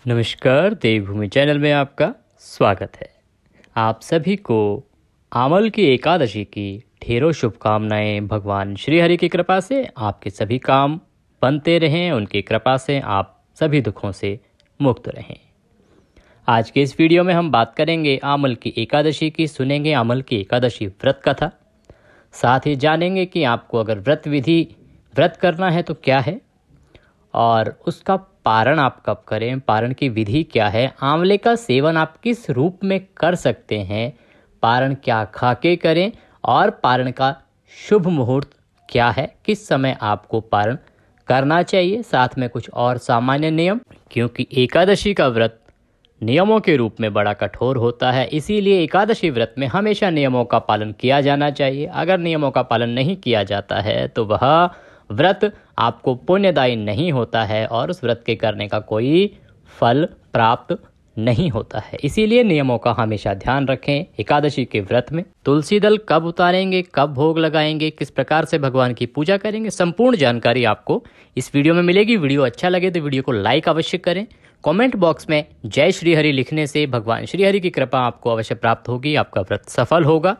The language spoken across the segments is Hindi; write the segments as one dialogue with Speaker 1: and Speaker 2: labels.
Speaker 1: नमस्कार, देवभूमि चैनल में आपका स्वागत है। आप सभी को आमल की एकादशी की ढेरों शुभकामनाएं। भगवान श्री हरि की कृपा से आपके सभी काम बनते रहें, उनकी कृपा से आप सभी दुखों से मुक्त रहें। आज के इस वीडियो में हम बात करेंगे आमल की एकादशी की, सुनेंगे आमल की एकादशी व्रत कथा, साथ ही जानेंगे कि आपको अगर व्रत करना है तो क्या है और उसका पारण आप कब करें, पारण की विधि क्या है, आंवले का सेवन आप किस रूप में कर सकते हैं, पारण क्या खा के करें और पारण का शुभ मुहूर्त क्या है, किस समय आपको पारण करना चाहिए, साथ में कुछ और सामान्य नियम, क्योंकि एकादशी का व्रत नियमों के रूप में बड़ा कठोर होता है। इसीलिए एकादशी व्रत में हमेशा नियमों का पालन किया जाना चाहिए। अगर नियमों का पालन नहीं किया जाता है तो वह व्रत आपको पुण्यदायी नहीं होता है और उस व्रत के करने का कोई फल प्राप्त नहीं होता है। इसीलिए नियमों का हमेशा ध्यान रखें। एकादशी के व्रत में तुलसी दल कब उतारेंगे, कब भोग लगाएंगे, किस प्रकार से भगवान की पूजा करेंगे, संपूर्ण जानकारी आपको इस वीडियो में मिलेगी। वीडियो अच्छा लगे तो वीडियो को लाइक अवश्य करें। कमेंट बॉक्स में जय श्री हरि लिखने से भगवान श्री हरि की कृपा आपको अवश्य प्राप्त होगी, आपका व्रत सफल होगा।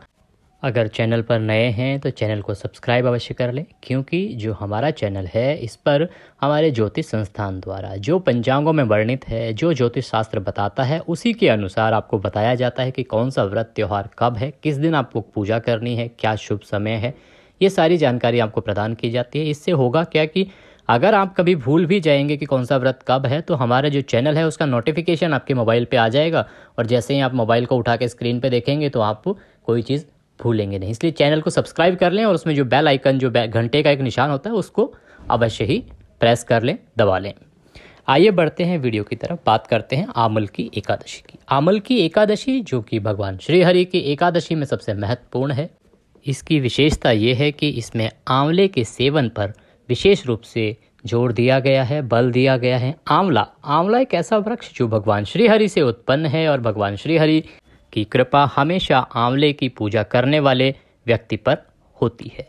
Speaker 1: अगर चैनल पर नए हैं तो चैनल को सब्सक्राइब अवश्य कर लें, क्योंकि जो हमारा चैनल है इस पर हमारे ज्योतिष संस्थान द्वारा जो पंचांगों में वर्णित है, जो ज्योतिष शास्त्र बताता है, उसी के अनुसार आपको बताया जाता है कि कौन सा व्रत त्यौहार कब है, किस दिन आपको पूजा करनी है, क्या शुभ समय है, ये सारी जानकारी आपको प्रदान की जाती है। इससे होगा क्या कि अगर आप कभी भूल भी जाएंगे कि कौन सा व्रत कब है तो हमारा जो चैनल है उसका नोटिफिकेशन आपके मोबाइल पे आ जाएगा और जैसे ही आप मोबाइल को उठा के स्क्रीन पे देखेंगे तो आप कोई चीज़ भूलेंगे नहीं। इसलिए चैनल को सब्सक्राइब कर लें और उसमें जो बेल आइकन, जो घंटे का एक निशान होता है, उसको अवश्य ही प्रेस कर लें, दबा लें। आइए बढ़ते हैं वीडियो की तरफ, बात करते हैं आमल की एकादशी की। आमल की एकादशी जो कि भगवान श्री हरि की एकादशी में सबसे महत्वपूर्ण है। इसकी विशेषता ये है कि इसमें आंवले के सेवन पर विशेष रूप से जोर दिया गया है, बल दिया गया है। आंवला एक ऐसा वृक्ष जो भगवान श्री हरि से उत्पन्न है और भगवान श्री हरि की कृपा हमेशा आंवले की पूजा करने वाले व्यक्ति पर होती है।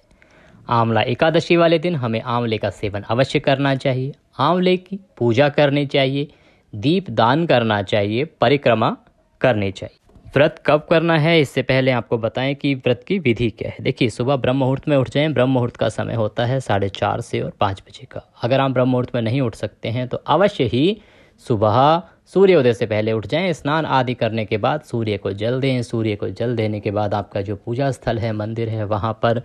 Speaker 1: आंवला एकादशी वाले दिन हमें आंवले का सेवन अवश्य करना चाहिए, आंवले की पूजा करनी चाहिए, दीप दान करना चाहिए, परिक्रमा करनी चाहिए। व्रत कब करना है इससे पहले आपको बताएं कि व्रत की विधि क्या है। देखिए, सुबह ब्रह्म मुहूर्त में उठ जाएं। ब्रह्म मुहूर्त का समय होता है 4:30 से और 5 बजे का। अगर आप ब्रह्म मुहूर्त में नहीं उठ सकते हैं तो अवश्य ही सुबह सूर्योदय से पहले उठ जाएं। स्नान आदि करने के बाद सूर्य को जल दें। सूर्य को जल देने के बाद आपका जो पूजा स्थल है, मंदिर है, वहाँ पर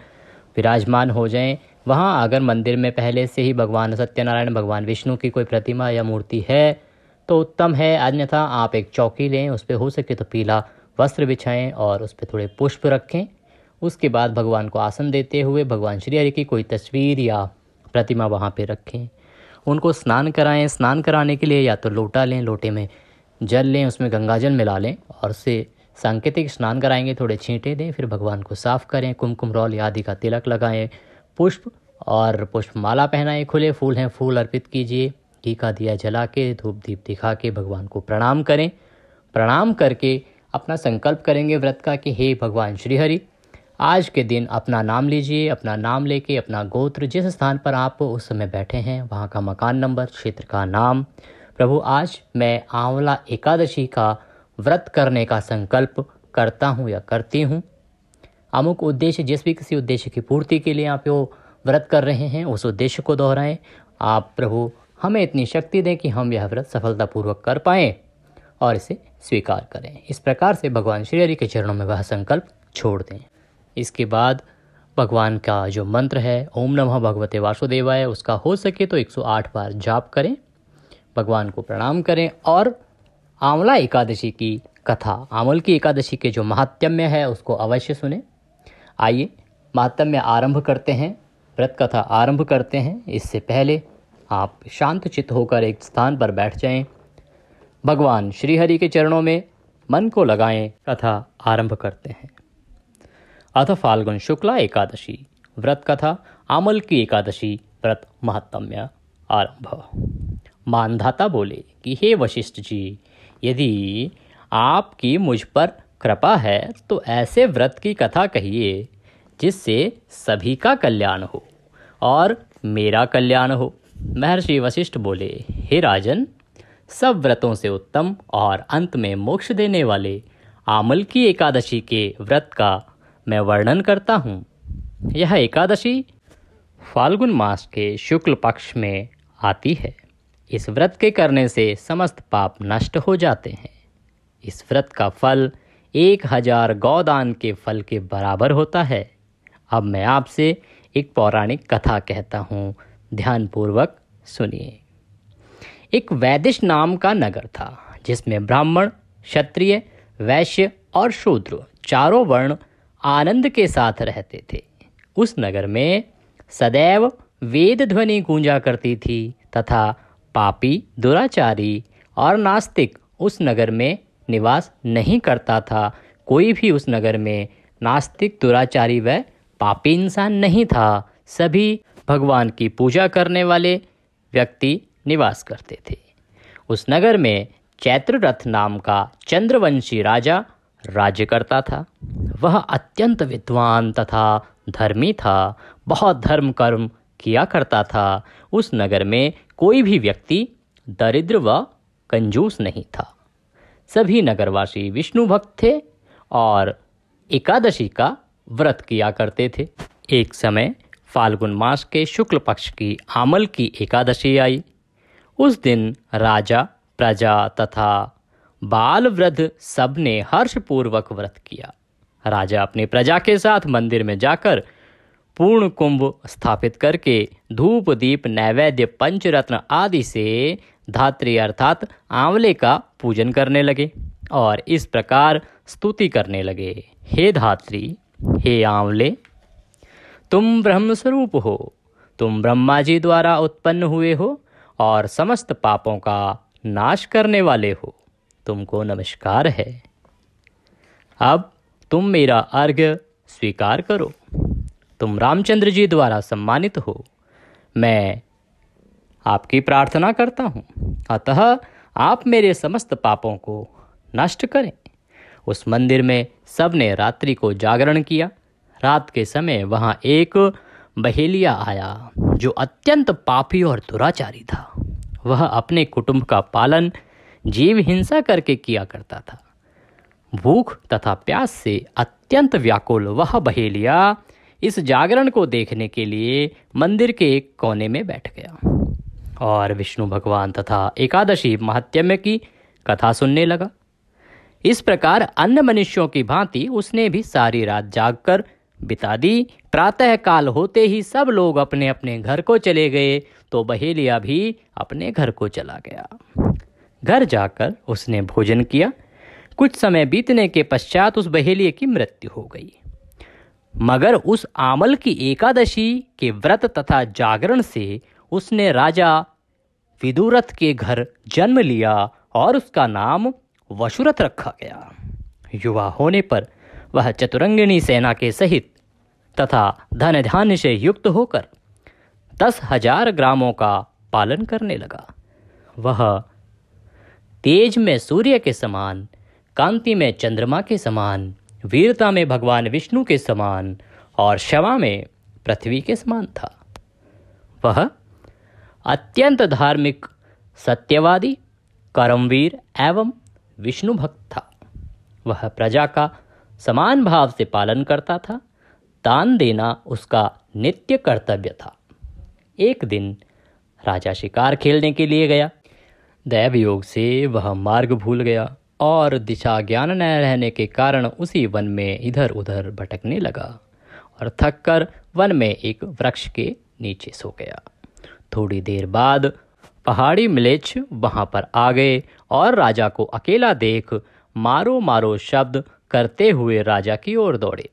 Speaker 1: विराजमान हो जाएं। वहाँ अगर मंदिर में पहले से ही भगवान सत्यनारायण, भगवान विष्णु की कोई प्रतिमा या मूर्ति है तो उत्तम है, अन्यथा आप एक चौकी लें, उस पर हो सके तो पीला वस्त्र बिछाएं और उस पर थोड़े पुष्प रखें। उसके बाद भगवान को आसन देते हुए भगवान श्री हरि की कोई तस्वीर या प्रतिमा वहाँ पे रखें। उनको स्नान कराएं। स्नान कराने के लिए या तो लोटा लें, लोटे में जल लें, उसमें गंगाजल मिला लें और उससे सांकेतिक स्नान कराएंगे, थोड़े छींटे दें, फिर भगवान को साफ़ करें, कुमकुम रौल आदि का तिलक लगाएं, पुष्प और पुष्पमाला पहनाएं, खुले फूल हैं फूल अर्पित कीजिए, घी का दिया जला के, धूप दीप दिखा के भगवान को प्रणाम करें। प्रणाम करके अपना संकल्प करेंगे व्रत का कि हे भगवान श्री हरि, आज के दिन अपना नाम लीजिए। अपना नाम लेके अपना गोत्र, जिस स्थान पर आप उस समय बैठे हैं वहाँ का मकान नंबर, क्षेत्र का नाम, प्रभु आज मैं आंवला एकादशी का व्रत करने का संकल्प करता हूँ या करती हूँ। अमुक उद्देश्य, जिस भी किसी उद्देश्य की पूर्ति के लिए आप वो व्रत कर रहे हैं, उस उद्देश्य को दोहराएं। आप प्रभु हमें इतनी शक्ति दें कि हम यह व्रत सफलतापूर्वक कर पाएँ और इसे स्वीकार करें। इस प्रकार से भगवान श्री हरि के चरणों में वह संकल्प छोड़ दें। इसके बाद भगवान का जो मंत्र है ओम नमः भगवते वासुदेवाय, उसका हो सके तो 108 बार जाप करें, भगवान को प्रणाम करें और आंवला एकादशी की कथा, आंवल की एकादशी के जो महात्म्य है उसको अवश्य सुने। आइए महात्म्य आरंभ करते हैं, व्रत कथा आरंभ करते हैं। इससे पहले आप शांत चित्त होकर एक स्थान पर बैठ जाएं, भगवान श्री हरि के चरणों में मन को लगाएं, कथा आरंभ करते हैं। अथ फाल्गुन शुक्ला एकादशी व्रत कथा, आमल की एकादशी व्रत महात्म्य आरंभ। मानधाता बोले कि हे वशिष्ठ जी, यदि आपकी मुझ पर कृपा है तो ऐसे व्रत की कथा कहिए जिससे सभी का कल्याण हो और मेरा कल्याण हो। महर्षि वशिष्ठ बोले, हे राजन, सब व्रतों से उत्तम और अंत में मोक्ष देने वाले आमल की एकादशी के व्रत का मैं वर्णन करता हूँ। यह एकादशी फाल्गुन मास के शुक्ल पक्ष में आती है। इस व्रत के करने से समस्त पाप नष्ट हो जाते हैं। इस व्रत का फल 1000 गौदान के फल के बराबर होता है। अब मैं आपसे एक पौराणिक कथा कहता हूँ, ध्यानपूर्वक सुनिए। एक वैदिश नाम का नगर था जिसमें ब्राह्मण, क्षत्रिय, वैश्य और शूद्र चारों वर्ण आनंद के साथ रहते थे। उस नगर में सदैव वेद ध्वनि गूंजा करती थी तथा पापी, दुराचारी और नास्तिक उस नगर में निवास नहीं करता था। कोई भी उस नगर में नास्तिक, दुराचारी व पापी इंसान नहीं था। सभी भगवान की पूजा करने वाले व्यक्ति निवास करते थे। उस नगर में चैत्ररथ नाम का चंद्रवंशी राजा राज्य करता था। वह अत्यंत विद्वान तथा धर्मी था, बहुत धर्म कर्म किया करता था। उस नगर में कोई भी व्यक्ति दरिद्र व कंजूस नहीं था। सभी नगरवासी विष्णु भक्त थे और एकादशी का व्रत किया करते थे। एक समय फाल्गुन मास के शुक्ल पक्ष की आमल की एकादशी आई। उस दिन राजा, प्रजा तथा बाल वृद्ध सब ने हर्षपूर्वक व्रत किया। राजा अपनी प्रजा के साथ मंदिर में जाकर पूर्ण कुंभ स्थापित करके धूप, दीप, नैवेद्य, पंचरत्न आदि से धात्री अर्थात आंवले का पूजन करने लगे और इस प्रकार स्तुति करने लगे। हे धात्री, हे आंवले, तुम ब्रह्म स्वरूप हो, तुम ब्रह्मा जी द्वारा उत्पन्न हुए हो और समस्त पापों का नाश करने वाले हो। तुमको नमस्कार है। अब तुम मेरा अर्घ्य स्वीकार करो। तुम रामचंद्र जी द्वारा सम्मानित हो। मैं आपकी प्रार्थना करता हूँ, अतः आप मेरे समस्त पापों को नष्ट करें। उस मंदिर में सबने रात्रि को जागरण किया। रात के समय वहाँ एक बहेलिया आया जो अत्यंत पापी और दुराचारी था। वह अपने कुटुंब का पालन जीव हिंसा करके किया करता था। भूख तथा प्यास से अत्यंत व्याकुल वह बहेलिया इस जागरण को देखने के लिए मंदिर के एक कोने में बैठ गया और विष्णु भगवान तथा एकादशी महात्म्य की कथा सुनने लगा। इस प्रकार अन्य मनुष्यों की भांति उसने भी सारी रात जागकर बिता दी। प्रातः काल होते ही सब लोग अपने अपने घर को चले गए तो बहेलिया भी अपने घर को चला गया। घर जाकर उसने भोजन किया। कुछ समय बीतने के पश्चात उस बहेलिये की मृत्यु हो गई। मगर उस आमल की एकादशी के व्रत तथा जागरण से उसने राजा विदुरथ के घर जन्म लिया और उसका नाम वशुरथ रखा गया। युवा होने पर वह चतुरंगिणी सेना के सहित तथा धन धान्य से युक्त होकर 10,000 ग्रामों का पालन करने लगा। वह तेज में सूर्य के समान, कांति में चंद्रमा के समान, वीरता में भगवान विष्णु के समान और क्षमा में पृथ्वी के समान था। वह अत्यंत धार्मिक, सत्यवादी, कर्मवीर एवं विष्णु भक्त था। वह प्रजा का समान भाव से पालन करता था। दान देना उसका नित्य कर्तव्य था। एक दिन राजा शिकार खेलने के लिए गया। दैव योग से वह मार्ग भूल गया और दिशा ज्ञान न रहने के कारण उसी वन में इधर उधर भटकने लगा और थककर वन में एक वृक्ष के नीचे सो गया। थोड़ी देर बाद पहाड़ी म्लेच्छ वहां पर आ गए और राजा को अकेला देख मारो मारो शब्द करते हुए राजा की ओर दौड़े।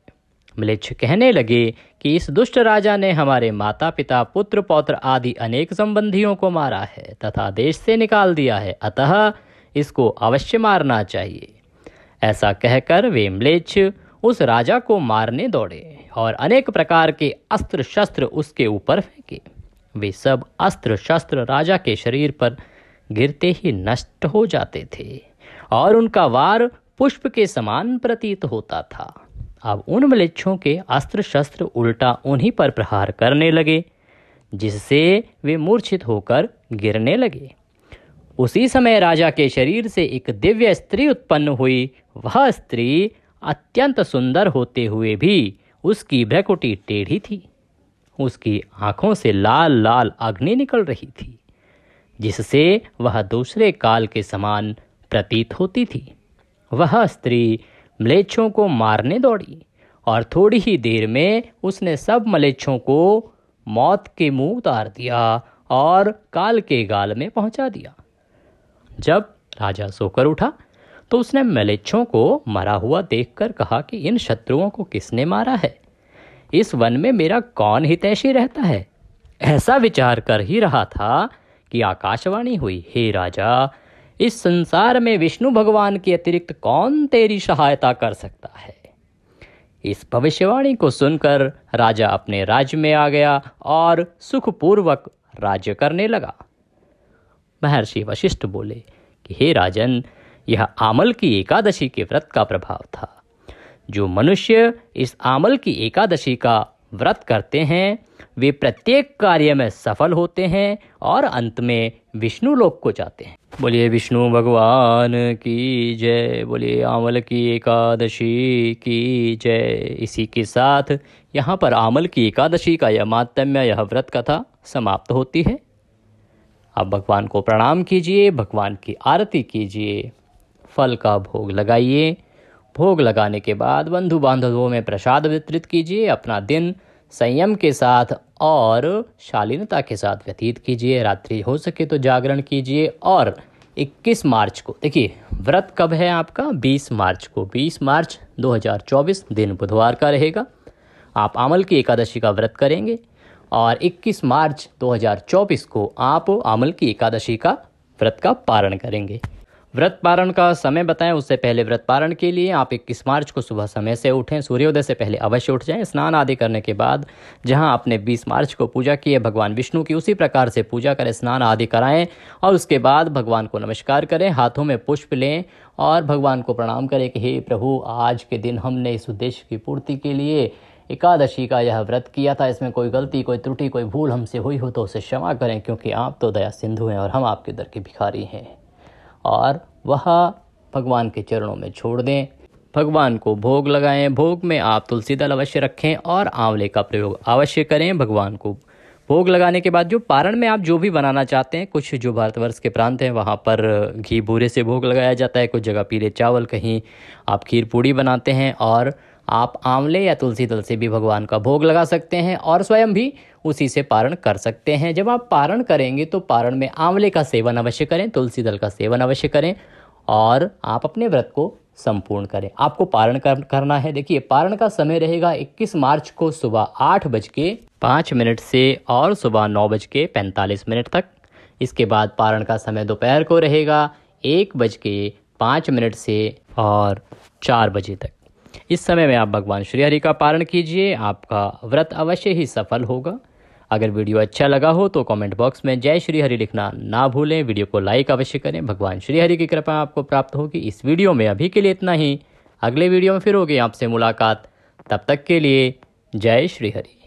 Speaker 1: म्लेच्छ कहने लगे कि इस दुष्ट राजा ने हमारे माता पिता, पुत्र पौत्र आदि अनेक संबंधियों को मारा है तथा देश से निकाल दिया है, अतः इसको अवश्य मारना चाहिए। ऐसा कहकर वे म्लेच्छ उस राजा को मारने दौड़े और अनेक प्रकार के अस्त्र शस्त्र उसके ऊपर फेंके। वे सब अस्त्र शस्त्र राजा के शरीर पर गिरते ही नष्ट हो जाते थे और उनका वार पुष्प के समान प्रतीत होता था। अब उन म्लेच्छों के अस्त्र शस्त्र उल्टा उन्हीं पर प्रहार करने लगे, जिससे वे मूर्छित होकर गिरने लगे। उसी समय राजा के शरीर से एक दिव्य स्त्री उत्पन्न हुई। वह स्त्री अत्यंत सुंदर होते हुए भी उसकी भ्रुकुटी टेढ़ी थी। उसकी आंखों से लाल लाल अग्नि निकल रही थी, जिससे वह दूसरे काल के समान प्रतीत होती थी। वह स्त्री म्लेच्छों को मारने दौड़ी और थोड़ी ही देर में उसने सब म्लेच्छों को मौत के मुंह उतार दिया और काल के गाल में पहुंचा दिया। जब राजा सोकर उठा तो उसने म्लेच्छों को मरा हुआ देखकर कहा कि इन शत्रुओं को किसने मारा है? इस वन में मेरा कौन हितैषी रहता है? ऐसा विचार कर ही रहा था कि आकाशवाणी हुई, हे राजा, इस संसार में विष्णु भगवान के अतिरिक्त कौन तेरी सहायता कर सकता है? इस भविष्यवाणी को सुनकर राजा अपने राज्य में आ गया और सुखपूर्वक राज्य करने लगा। महर्षि वशिष्ठ बोले कि हे राजन, यह आमल की एकादशी के व्रत का प्रभाव था। जो मनुष्य इस आमल की एकादशी का व्रत करते हैं वे प्रत्येक कार्य में सफल होते हैं और अंत में विष्णु लोक को जाते हैं। बोलिए विष्णु भगवान की जय, बोलिए आमल की एकादशी की जय। इसी के साथ यहाँ पर आमल की एकादशी का यह माहात्म्य, यह व्रत कथा समाप्त होती है। आप भगवान को प्रणाम कीजिए, भगवान की आरती कीजिए, फल का भोग लगाइए। भोग लगाने के बाद बंधु बांधवों में प्रसाद वितरित कीजिए। अपना दिन संयम के साथ और शालीनता के साथ व्यतीत कीजिए। रात्रि हो सके तो जागरण कीजिए। और 21 मार्च को, देखिए व्रत कब है आपका? 20 मार्च को। 20 मार्च 2024 दिन बुधवार का रहेगा। आप आमल की एकादशी का व्रत करेंगे और 21 मार्च 2024 को आप आमल की एकादशी का व्रत का पारण करेंगे। व्रत पारण का समय बताएं, उससे पहले व्रत पारण के लिए आप 21 मार्च को सुबह समय से उठें। सूर्योदय से पहले अवश्य उठ जाएं। स्नान आदि करने के बाद जहां आपने 20 मार्च को पूजा की है भगवान विष्णु की, उसी प्रकार से पूजा करें, स्नान आदि कराएं और उसके बाद भगवान को नमस्कार करें, हाथों में पुष्प लें और भगवान को प्रणाम करें कि हे प्रभु, आज के दिन हमने इस उद्देश्य की पूर्ति के लिए एकादशी का यह व्रत किया था। इसमें कोई गलती, कोई त्रुटि, कोई भूल हमसे हुई हो तो उसे क्षमा करें, क्योंकि आप तो दया सिंधु हैं और हम आपके दर के भिखारी हैं। और वह भगवान के चरणों में छोड़ दें। भगवान को भोग लगाएं। भोग में आप तुलसी दल अवश्य रखें और आंवले का प्रयोग अवश्य करें। भगवान को भोग लगाने के बाद जो पारण में आप जो भी बनाना चाहते हैं, कुछ जो भारतवर्ष के प्रांत हैं वहाँ पर घी बूरे से भोग लगाया जाता है, कुछ जगह पीले चावल, कहीं आप खीर पूड़ी बनाते हैं और आप आंवले या तुलसी दल से भी भगवान का भोग लगा सकते हैं और स्वयं भी उसी से पारण कर सकते हैं। जब आप पारण करेंगे तो पारण में आंवले का सेवन अवश्य करें, तुलसी दल का सेवन अवश्य करें और आप अपने व्रत को संपूर्ण करें। आपको पारण करना है। देखिए पारण का समय रहेगा 21 मार्च को सुबह 8:05 से और सुबह 9:45 तक। इसके बाद पारण का समय दोपहर को रहेगा 1:05 से और 4 बजे तक। इस समय में आप भगवान श्री हरि का पारण कीजिए, आपका व्रत अवश्य ही सफल होगा। अगर वीडियो अच्छा लगा हो तो कमेंट बॉक्स में जय श्री हरि लिखना ना भूलें। वीडियो को लाइक अवश्य करें। भगवान श्री हरि की कृपा आपको प्राप्त होगी। इस वीडियो में अभी के लिए इतना ही। अगले वीडियो में फिर होगी आपसे मुलाकात। तब तक के लिए जय श्री हरि।